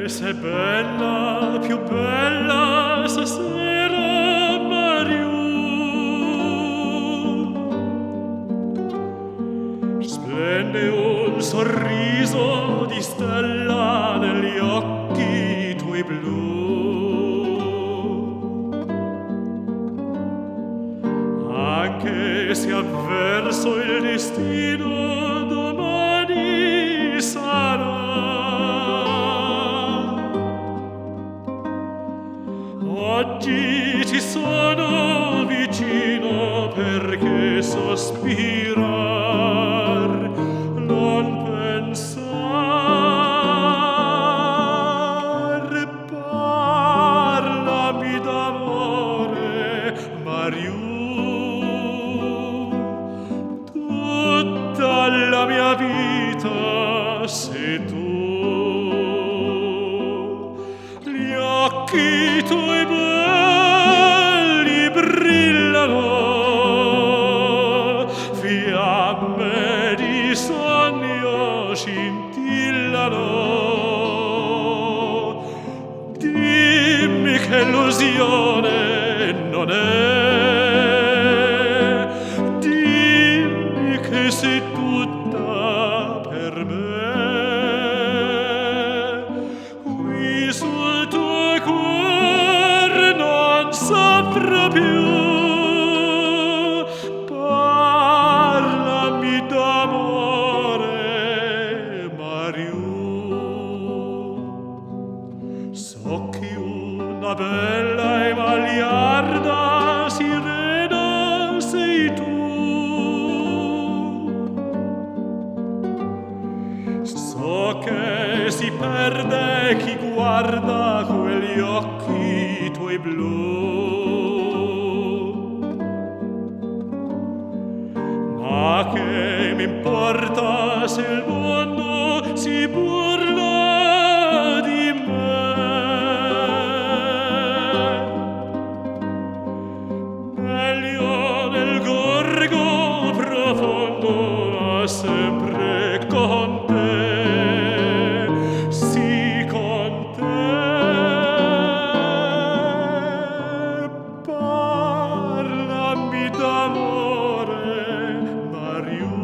sei bella, più bella stasera, Mariù. Splende un sorriso di stella negli occhi tuoi blu. Anche se avverso il destino domani sarà, oggi ci sono vicino perché sospirar non pensar. Parlami d'amore, Mariù. Tutta la mia vita sei tu. Gli occhi tuoi belli brillano, fiamme di sogno scintillano. Dimmi che illusione non è, dimmi che sei tutta per me. Qui sul tuo cuore non saprò più. Parlami d'amore, Mariù. So che una bella e magliarda sirena sei tu. So che si perde chi guarda quegli occhi tuoi blu, ma che mi importa se il mondo si burla di me. Meglio nel gorgo profondo, ma sempre con te, sì con te. Parlami d'amore, Mariù.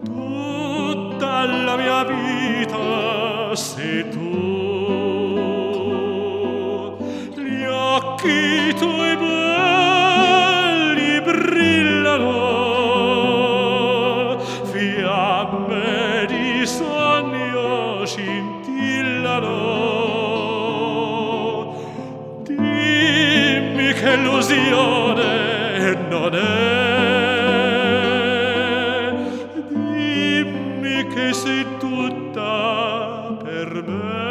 Tutta la mia vita sei tu. Gli occhi tuoi belli brillano, fiamme di sogno scintillano. Dimmi che illusione non è, dimmi che sei tutta per me.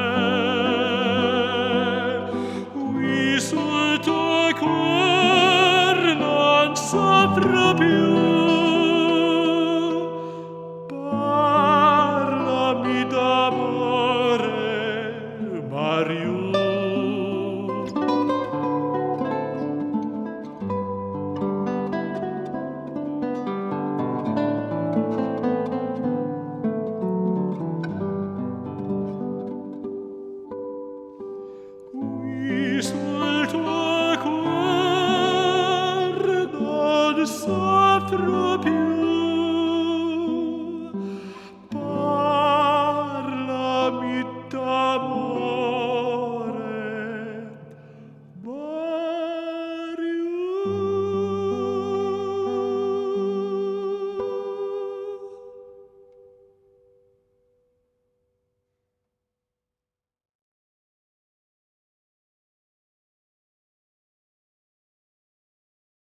Qui sul tuo cuore non saprò più.